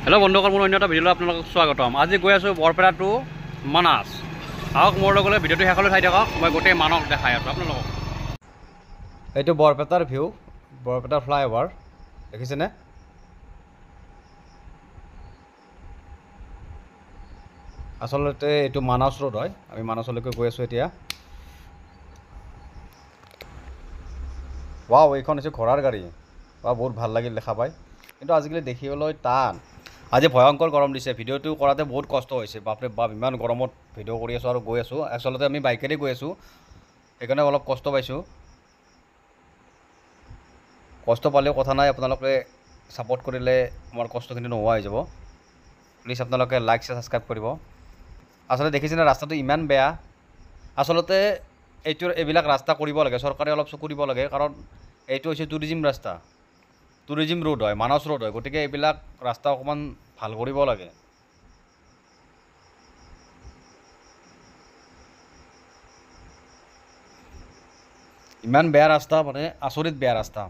Hello बंधुসকল মোৰ অন্য এটা ভিডিঅ'লৈ আপোনালোকক স্বাগতম। আজি গৈ আছোঁ বৰপেটা টু মানাস। আহক মোৰ লগলৈ ভিডিঅ'টো শেষলৈ চাই থাকক। মই গোটেই মানস দেখাই আছোঁ আপোনালোকক। এইটো বৰপেটাৰ ভিউ, বৰপেটাৰ ফ্লাইঅভাৰ দেখিছেনে? আচলতে এইটো মানাস ৰোড হয়। আমি মানাসলৈকে গৈ আছোঁ এতিয়া। ৱাও, এইখন হৈছে ঘোঁৰাৰ গাড়ী। বা বহুত ভাল লাগিল দেখা পাই, কিন্তু আজিকালি দেখিবলৈ টান। আজি ভয়ংকৰ গৰম দিছে। ভিডিঅ'টো কৰাতে বহুত কষ্ট হৈছে। বাপৰে বাপ, ইমান গৰমত ভিডিঅ' কৰি আছোঁ আৰু গৈ আছোঁ। আচলতে আমি বাইকেৰে গৈ আছোঁ, সেইকাৰণে অলপ কষ্ট পাইছোঁ। কষ্ট পালেও কথা নাই, আপোনালোকে ছাপোৰ্ট কৰিলে আমাৰ কষ্টখিনি নোহোৱা হৈ যাব। প্লিজ আপোনালোকে লাইক ছাবস্ক্ৰাইব কৰিব। আচলতে দেখিছেনে ৰাস্তাটো ইমান বেয়া। আচলতে এইবিলাক ৰাস্তা কৰিব লাগে, চৰকাৰে অলপ চকু দিব লাগে, কাৰণ এইটো হৈছে টুৰিজিম ৰাস্তা, টুৰিজিম ৰোড হয়, মানাস ৰোড হয়। গতিকে এইবিলাক ৰাস্তা অকণমান ভাল কৰিব লাগে। ইমান বেয়া ৰাস্তা, মানে আচৰিত বেয়া ৰাস্তা।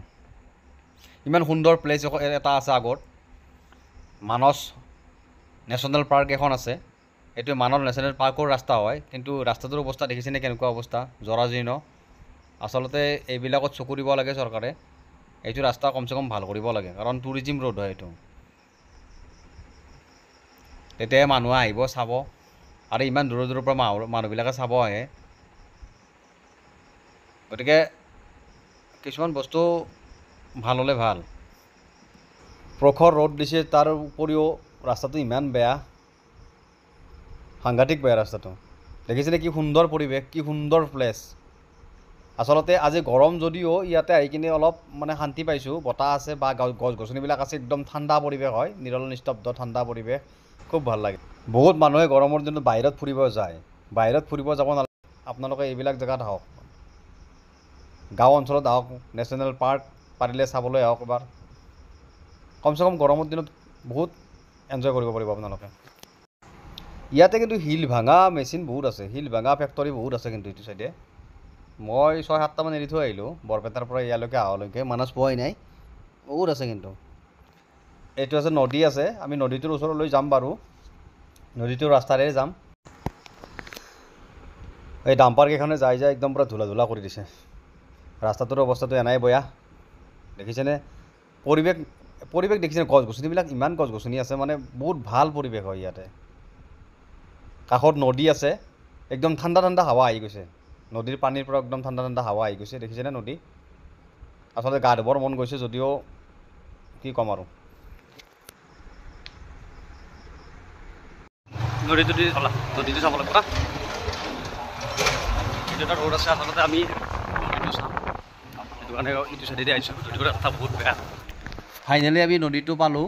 ইমান সুন্দৰ প্লেচ এটা আছে আগত, মানস নেশ্যনেল পাৰ্ক এখন আছে। এইটো মানস নেশ্যনেল পাৰ্কৰ ৰাস্তা হয়, কিন্তু ৰাস্তাটোৰ অৱস্থা দেখিছেনে কেনেকুৱা অৱস্থা, জৰাজীৰ্ণ। আচলতে এইবিলাকত চকু দিব লাগে চৰকাৰে। এইটো ৰাস্তা কমচে কম ভাল কৰিব লাগে, কাৰণ টুৰিজিম ৰোড হয় এইটো। তেতিয়াই মানুহে আহিব চাব, আৰু ইমান দূৰৰ দূৰৰ পৰা মানুহবিলাকে চাব আহে। গতিকে কিছুমান বস্তু ভাল হ'লে ভাল। প্ৰখৰ ৰ'দ দিছে, তাৰ উপৰিও ৰাস্তাটো ইমান বেয়া, সাংঘাতিক বেয়া ৰাস্তাটো। দেখিছেনে কি সুন্দৰ পৰিৱেশ, কি সুন্দৰ প্লেচ। আচলতে আজি গৰম যদিও ইয়াতে আহি কিনে অলপ মানে শান্তি পাইছোঁ। বতাহ আছে বা গছ গছনিবিলাক আছে, একদম ঠাণ্ডা পৰিৱেশ হয়, নিৰল নিস্তব্ধ ঠাণ্ডা পৰিৱেশ, খুব ভাল লাগে। বহুত মানুহে গৰমৰ দিনত বাহিৰত ফুৰিব যায়। বাহিৰত ফুৰিব যাব নালাগে, আপোনালোকে এইবিলাক জেগাত আহক, গাঁও অঞ্চলত আহক, নেশ্যনেল পাৰ্ক পাৰিলে চাবলৈ আহক এবাৰ। কমচে কম গৰমৰ দিনত বহুত এনজয় কৰিব পাৰিব আপোনালোকে। ইয়াতে কিন্তু শিল ভাঙা মেচিন বহুত আছে, শিল ভাঙা ফেক্টৰী বহুত আছে কিন্তু এইটো চাইডে। মই 6-7টামান এৰি থৈ আহিলোঁ বৰপেটাৰ পৰা ইয়ালৈকে অহালৈকে, মানাস পোৱাই নাই, বহুত আছে কিন্তু। এইটো আছে নদী আছে, আমি নদীটোৰ ওচৰলৈ যাম বাৰু, নদীটোৰ ৰাস্তাৰে যাম। এই ডাম্পাৰকেইখনে যাই যাই একদম পূৰা ধূলা ধূলা কৰি দিছে। ৰাস্তাটোৰ অৱস্থাটো এনাই বেয়া, দেখিছেনে? পৰিৱেশ দেখিছেনে? গছ গছনিবিলাক, ইমান গছ গছনি আছে, মানে বহুত ভাল পৰিৱেশ হয় ইয়াতে। কাষত নদী আছে, একদম ঠাণ্ডা ঠাণ্ডা হাৱা আহি গৈছে। নদীৰ পানীৰ পৰা একদম ঠাণ্ডা ঠাণ্ডা হাৱা আহি গৈছে, দেখিছেনে নদী? আচলতে গা ধুবৰ মন গৈছে, যদিও কি ক'ম আৰু। নদীটো চাব লাগিব। এইটো এটা ৰোড আছে, আচলতে আমি নদীটো চাম, সেইটো কাৰণে ইটো চাইডেদি আহিছোঁ। নদীটোৰ ৰাস্তা বহুত বেয়া। ফাইনেলি আমি নদীটো পালোঁ।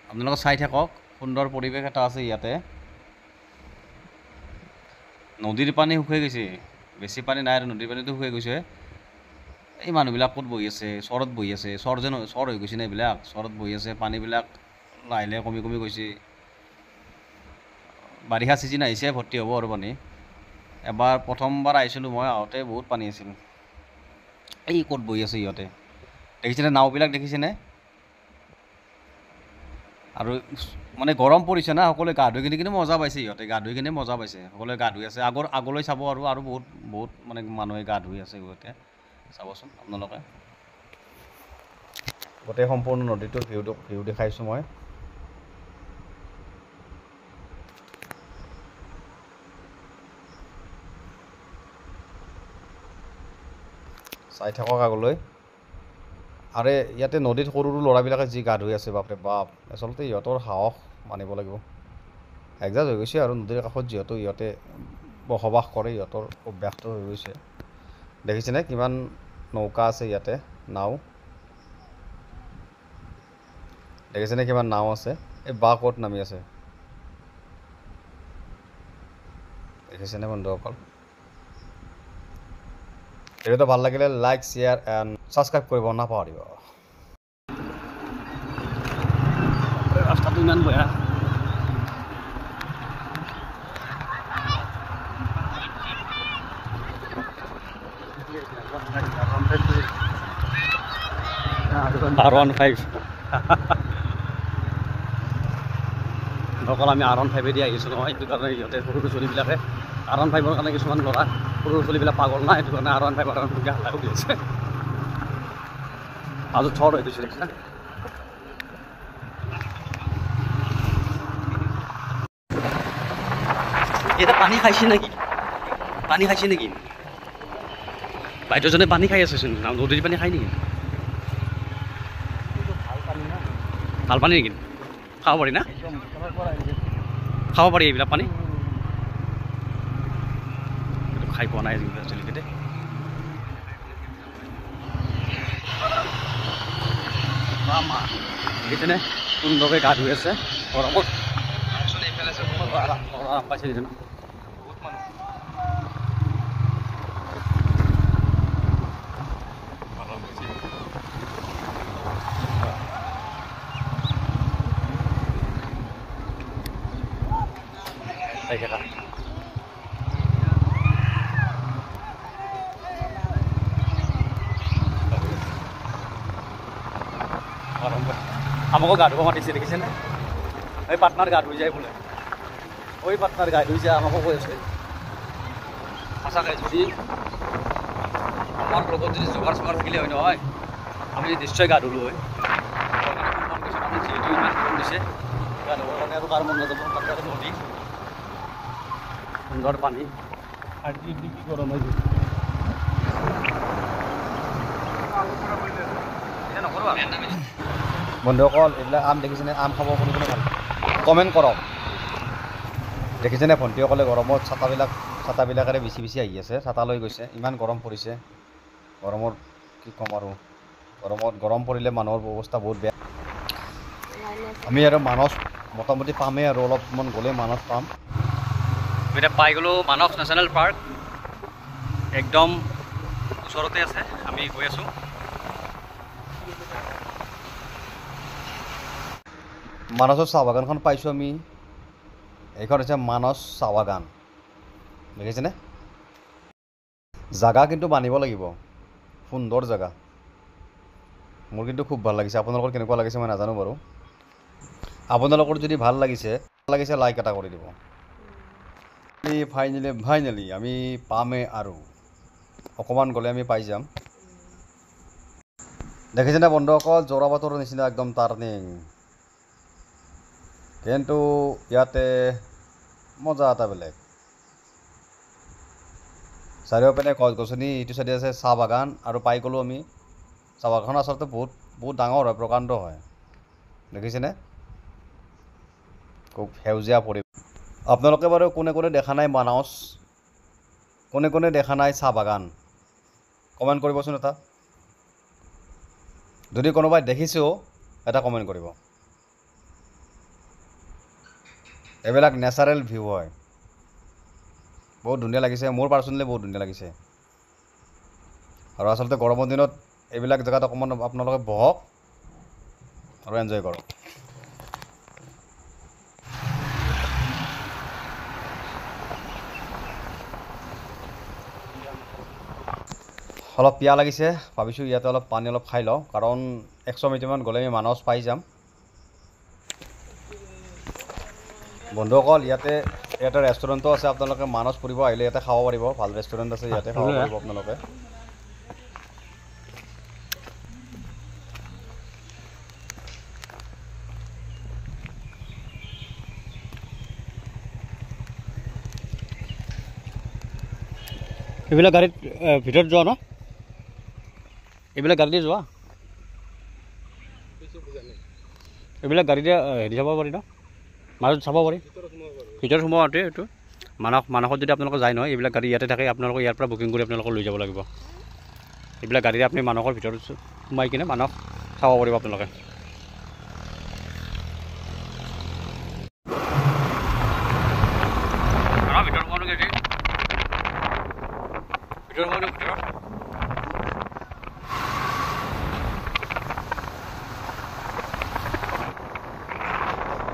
আপোনালোকে চাই থাকক, সুন্দৰ পৰিৱেশ এটা আছে ইয়াতে। নদীৰ পানী শুকাই গৈছে, বেছি পানী নাই আৰু নদীৰ পানীটো শুকাই গৈছে। এই মানুহবিলাক ক'ত বহি আছে? চৰত বহি আছে। চৰ হৈ গৈছে নে এইবিলাক? চৰত বহি আছে। পানীবিলাক লাহে লাহে কমি কমি গৈছে। বাৰিষা ছিজন আহিছে, ভৰ্তি হ'ব আৰু পানী। এবাৰ প্ৰথমবাৰ আহিছিলোঁ মই, আহোঁতে বহুত পানী আছিল। এই ক'ত বহি আছে সিহঁতে, দেখিছেনে? নাওবিলাক দেখিছেনে? আৰু মানে গৰম পৰিছে না, সকলোৱে গা ধুই কিনে মজা পাইছে। সিহঁতে গা ধুই কিনে মজা পাইছে, সকলোৱে গা ধুই আছে। আগলৈ চাব আৰু বহুত মানে মানুহে গা ধুই আছে গোটেই। চাবচোন আপোনালোকে, গোটেই সম্পূৰ্ণ নদীটোৰ ভিউ দেখাইছোঁ মই। চাই থাকক আগলৈ। আৰু ইয়াতে নদীত সৰু সৰু ল'ৰাবিলাকে যি গা ধুই আছে, বাপৰে বাপ। আচলতে ইহঁতৰ সাহস মানিব লাগিব। এডজাষ্ট হৈ গৈছে আৰু নদীৰ কাষত যিহেতু ইহঁতে বসবাস কৰে, ইহঁতৰ অভ্যাসটো হৈ গৈছে। দেখিছেনে কিমান নৌকা আছে ইয়াতে, নাও দেখিছেনে কিমান নাও আছে? এই বা ক'ত নামি আছে, দেখিছেনে বন্ধুসকল? ভিডিঅ'টো ভাল লাগিলে লাইক, শ্বেয়াৰ এণ্ড ছাবস্ক্ৰাইব কৰিব নাপাহৰিব। ৰাস্তাটো ইমান বেয়া। R15 অকল আমি R15 দি আহিছোঁ নহয়, সেইটো কাৰণে ইহঁতে সৰু সৰু চলিবিলাকে R15ৰ কাৰণে কিছুমান ল'ৰা সৰু সৰু চলিবিলাক পাগল নাই, সেইটো কাৰণে R15 হাল্লা কৰি আছে। মাজত থৰ হৈ গৈছে দেখিছা। এটা পানী খাইছে নেকি? পানী খাইছে নেকি? বাইদেউজনে পানী খাই আছেচোন, নদীৰ পানী খাই নেকি? ভাল পানী নেকি? খাব পাৰি না? খাব পাৰি এইবিলাক পানী? খাই পোৱা নাই আজিলৈকে। দেখিছেনে সুন্দৰকৈ গা ধুই আছে গৰমত। আৰাম পাইছে দেখিছে ন? আমাকো গা ধুব মাতিছে দেখিছেনে? এই পাটনাৰ গা ধুই যায় বোলে, ওই পাটনাৰ গা ধুই যায় আমাকো কৈ আছে। সঁচাকৈ যদি আমাৰ লগত যদি যোগাৰ চোগাৰ থাকিলে হয় নহয়, আমি নিশ্চয় গা ধুলোঁ হয়। যিহেতু ইমান গৰম দিছে, গা ধুবৰ কাৰণে আৰু কাৰ মন নাযাব? তাতে নদী, সুন্দৰ পানী, আৰু কি গৰম হৈছে। বন্ধুসকল, এইবিলাক আম দেখিছেনে? আম খাব কোনো কোনে ভাল কমেণ্ট কৰক। দেখিছেনে ভণ্টিসকলে গৰমত ছাতাবিলাকেৰে বিচি বিচি আহি আছে, ছাতা লৈ গৈছে। ইমান গৰম পৰিছে, গৰমত কি ক'ম আৰু। গৰম পৰিলে মানুহৰ অৱস্থা বহুত বেয়া। আমি আৰু মানস মোটামুটি পামেই আৰু অলপমান গ'লে মানস পাম। এতিয়া পাই গ'লোঁ মানস নেশ্যনেল পাৰ্ক, একদম ওচৰতে আছে। আমি গৈ আছোঁ। মানসৰ চাহ বাগানখন পাইছোঁ আমি। এইখন হৈছে মানস চাহ বাগান, দেখিছেনে? জাগা কিন্তু বান্ধিব লাগিব, সুন্দৰ জেগা। মোৰ কিন্তু খুব ভাল লাগিছে। আপোনালোকৰ কেনেকুৱা লাগিছে মই নাজানো বাৰু। আপোনালোকৰ যদি ভাল লাগিছে লাইক এটা কৰি দিব। ফাইনেলি আমি পামেই আৰু অকণমান গ'লে আমি পাই যাম। দেখিছেনে বন্ধুসকল, যোৰাবাটৰ নিচিনা একদম টাৰ্ণিং, কিন্তু ইয়াতে মজা এটা বেলেগ। চাৰিওপিনে গছ গছনি, ইটো চাইডে আছে চাহ বাগান, আৰু পাই গ'লোঁ আমি। চাহ বাগানখন আচলতে বহুত ডাঙৰ হয়, প্ৰকাণ্ড হয়। দেখিছেনে? খুব সেউজীয়া পৰিৱেশ। আপোনালোকে বাৰু কোনে কোনে দেখা নাই মানস, কোনে কোনে দেখা নাই চাহ বাগান, কমেণ্ট কৰিবচোন এটা। যদি কোনোবাই দেখিছেও এটা কমেণ্ট কৰিব। এইবিলাক নেচাৰেল ভিউ হয়, বহুত ধুনীয়া লাগিছে। মোৰ পাৰ্চনেলি বহুত ধুনীয়া লাগিছে। আৰু আচলতে গৰমৰ দিনত এইবিলাক জেগাত অকণমান আপোনালোকে বহক আৰু এনজয় কৰক। অলপ পিয়াহ লাগিছে, ভাবিছোঁ ইয়াতে অলপ পানী অলপ খাই লওঁ, কাৰণ 100 মিটাৰমান গ'লে আমি মানস পাই যাম। বন্ধুসকল, ইয়াতে ৰেষ্টুৰেণ্টো আছে। আপোনালোকে মানস ফুৰিব আহিলে ইয়াতে খাব পাৰিব। ভাল ৰেষ্টুৰেণ্ট আছে, ইয়াতে খাব পাৰিব আপোনালোকে। এইবিলাক গাড়ীত ভিতৰত যোৱা ন? এইবিলাক গাড়ী দি যোৱা? এইবিলাক গাড়ীতে হেৰি চাব পাৰি ন? মাজত চাব পাৰি, ভিতৰত সোমোৱাতে। এইটো মানসত যদি আপোনালোকে যায় নহয়, এইবিলাক গাড়ী ইয়াতে থাকে। আপোনালোকে ইয়াৰ পৰা বুকিং কৰি আপোনালোকক লৈ যাব লাগিব। এইবিলাক গাড়ীৰে আপুনি মানসৰ ভিতৰত সোমাই কিনে মানস চাব পাৰিব আপোনালোকে।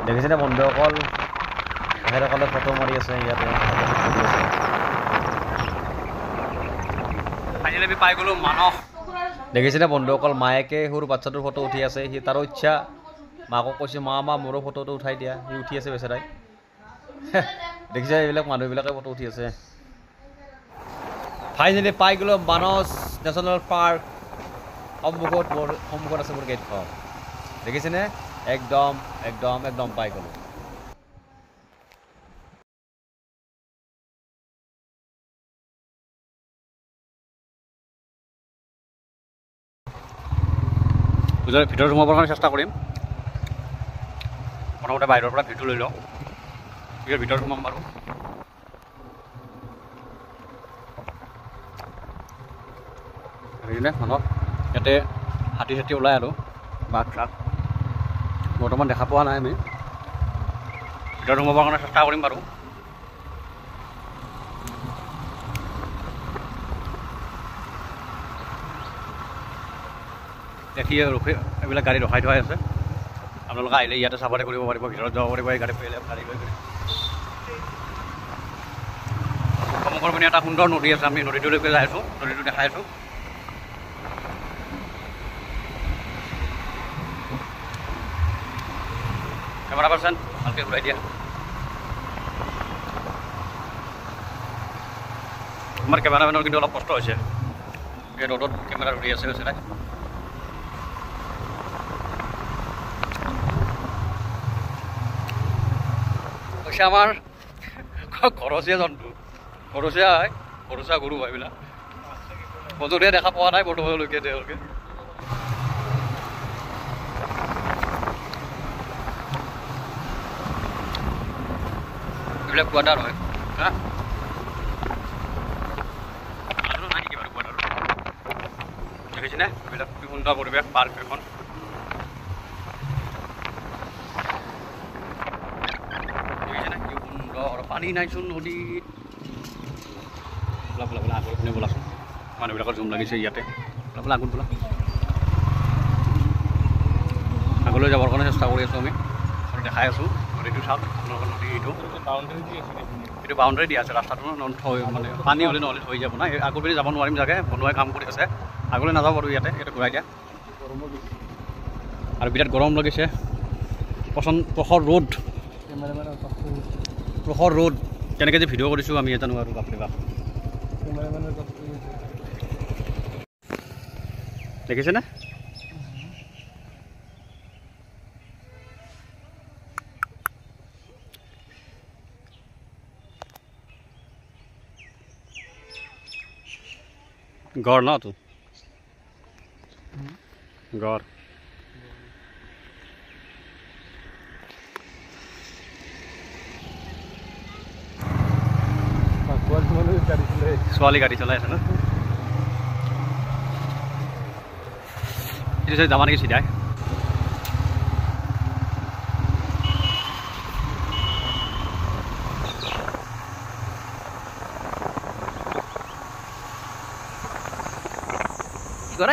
দেখিছেনে বন্ধুসকল, তেখেতসকলে ফটো মাৰি আছে ইয়াতে। ফাইনেলি আমি পাই গ'লোঁ মানস। দেখিছেনে বন্ধুসকল, মায়েকে সৰু বাচ্ছাটোৰ ফটো উঠি আছে। সি তাৰো ইচ্ছা মাকক কৈছে মা মোৰো ফটোটো উঠাই দিয়া, সি উঠি আছে বেচেৰাই। দেখিছে এইবিলাক মানুহবিলাকে ফটো উঠি আছে। ফাইনেলি পাই গ'লোঁ মানস নেশ্যনেল পাৰ্ক। সন্মুখত আছে মোৰ গেটখন, দেখিছেনে? একদম একদম একদম পাই গ'লোঁ। ভিতৰত সোমাবৰ কাৰণে চেষ্টা কৰিম। প্ৰথমতে বাহিৰৰ পৰা ভিডিঅ' লৈ লওঁ, ভিতৰত সোমাম বাৰু। হেৰিনে মানুহক ইয়াতে হাতী চাতী ওলাই আৰু বাঘ চাঘ বৰ্তমান দেখা পোৱা নাই আমি। ভিতৰত সোমাবৰ কাৰণে চেষ্টা কৰিম বাৰু। দেখি ৰখি এইবিলাক গাড়ী ৰখাই থোৱাই আছে, আপোনালোকে আহিলে ইয়াতে চাফাৰী কৰিব পাৰিব, ভিতৰত যাব পাৰিব এই গাড়ী লৈ গ'লে। সন্মুখৰ পিনে এটা সুন্দৰ নদী আছে, আমি নদীটোলৈকে যাই আছোঁ, নদীটো দেখাই আছোঁ। কেমেৰা পাৰ্চন ভালকৈ ঘূৰাই দিয়া। আমাৰ কেমেৰামেনৰ কিন্তু অলপ কষ্ট হৈছে, এই ৰ'দত কেমেৰা ঘূৰি আছে বেচেৰা। হৈছে আমাৰ ঘৰচীয়া জন্তু, ঘৰচীয়া গৰু হয় এইবিলাক। বজৰীয়া দেখা পোৱা নাই বৰ্তমানলৈকে তেওঁলোকে। এইবিলাক কোৱাটাৰ হয় হা, নাই নেকি বাৰু কোৱাটাৰ? দেখিছেনে এইবিলাক কি সুন্দৰ পৰিৱেশ, পাৰ্ক এখন। পানী নাইচোন নদীত। বোলা আগৰ পিনে বোলাচোন, মানুহবিলাকৰ জুম লাগিছে ইয়াতে। বোলা আগত বোলা, আগলৈ যাবৰ কাৰণে চেষ্টা কৰি আছোঁ আমি, দেখাই আছোঁ নদীটো। চাওক আপোনালোকৰ নদী এইটো বাউণ্ডাৰী দিয়া আছে, ৰাস্তাটো মানে পানী হ'লে নহ'লে হৈ যাব না। আগৰ পিনে যাব নোৱাৰিম চাগে, বনোৱাই কাম কৰি আছে। আগলৈ নাযাওঁ বাৰু, ইয়াতে ঘূৰাই দিয়া। আৰু বিৰাট গৰম লাগিছে, প্ৰখৰ ৰ'দ। কেনেকৈ যে ভিডিঅ' কৰিছোঁ আমি এটা নোৱাৰোঁ, বাপৰে বাপ। দেখিছেনে? গড় ন তো গড়। ছোৱালী গাড়ী চলাই আছে ন, এইটো যাবা নেকি চিধাই?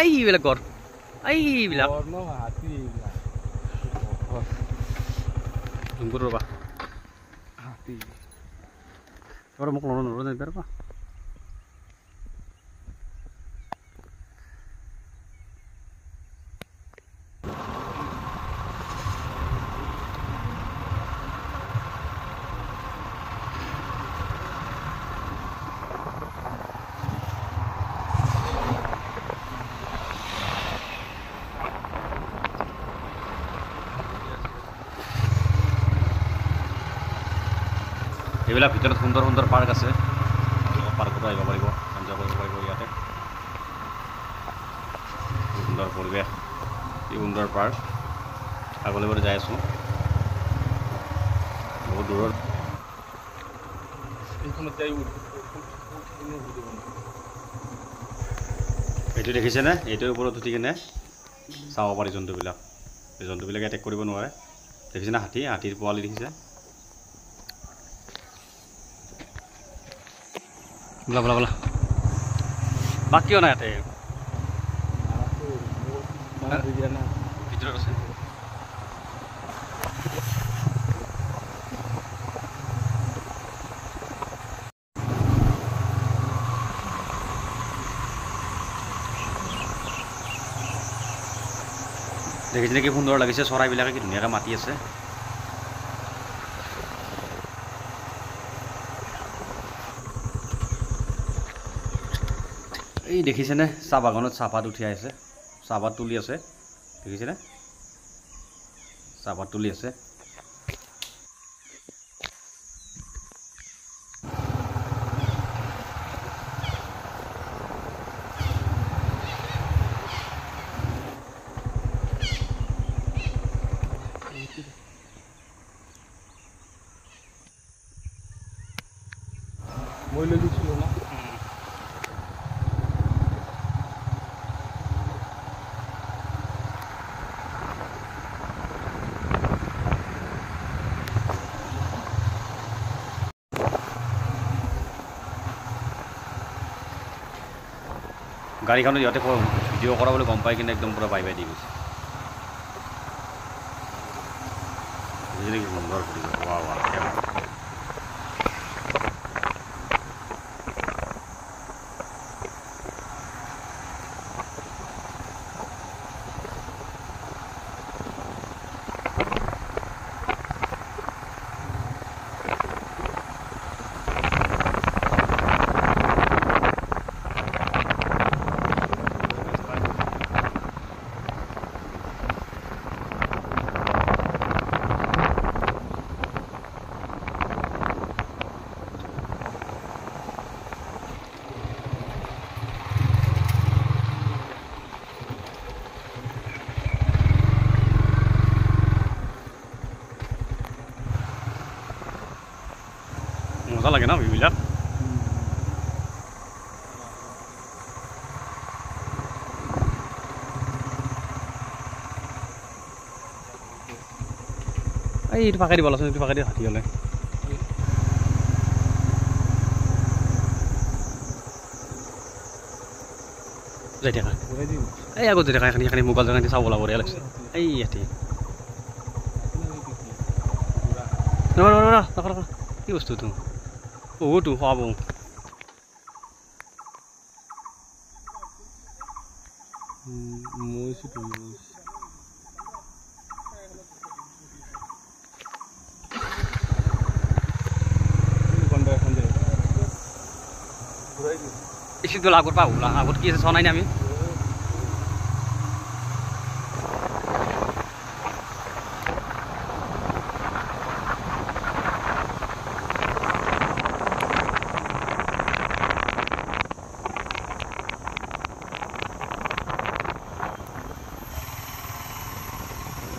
এইবিলাক গড়, এইবিলাক ৰ'বা মোক নৰো যাই পাৰবা। এইবিলাক ভিতৰত সুন্দৰ সুন্দৰ পাৰ্ক আছে, পাৰ্কতো আহিব পাৰিব, এনজয় কৰিব পাৰিব ইয়াতে। সুন্দৰ পৰিৱেশ, এই সুন্দৰ পাৰ্ক। আগলৈ বাৰু যাই আছোঁ, বহুত দূৰত। এইটো দেখিছেনে? এইটোৰ ওপৰত উঠি কিনে চাব পাৰি জন্তুবিলাক। এই জন্তুবিলাকে এটেক কৰিব নোৱাৰে। দেখিছেনে হাতীৰ পোৱালি দেখিছে? বোলা বাক কিয় নাই ইয়াতে? ভিতৰত আছে। দেখিছেনে কি সুন্দৰ লাগিছে, চৰাইবিলাকে কি ধুনীয়াকৈ মাতি আছে। এই দেখিছেনে চাহ বাগানত চাহপাত উঠি আছে, চাহপাত তুলি আছে, দেখিছেনে চাহপাত তুলি আছে। মই লৈ গৈছিলোঁ না। গাড়ীখনত ইহঁতে ভিডিঅ' কৰা বুলি গম পাই কিনে একদম পূৰা বাই বাই দি গৈছে। কি সুন্দৰ পৰিৱেশ, ৱাহ ৱাহ। মজা লাগে ন এইবিলাক। এইটো পাকাই দিব লাচোন, এইটো পাকাই দি হাতী হ'লে যাই থাকা। এই আগত যাই থাকা, এইখানি মোবাইল জেগাখিনি চাব লাগিব, বঢ়িয়া লাগিছে। এই ইয়াতে কি বস্তুটো বহুতো খোৱাব। বেছিটো আগত পাব, আগত কি আছে চোৱা নাই আমি।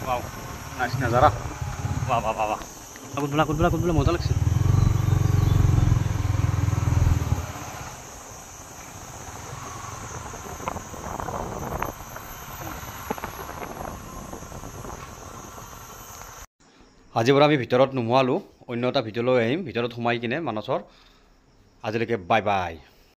Wow, nice nazara. Wah, wah, wah, wah. Aku dulu, mozal sih. আজিৰ পৰা আমি ভিতৰত নোমোৱালোঁ, অন্য এটা ভিডিঅ'লৈ আহিম, ভিতৰত সোমাই কিনে মানসৰ। আজিলৈকে বাই বাই।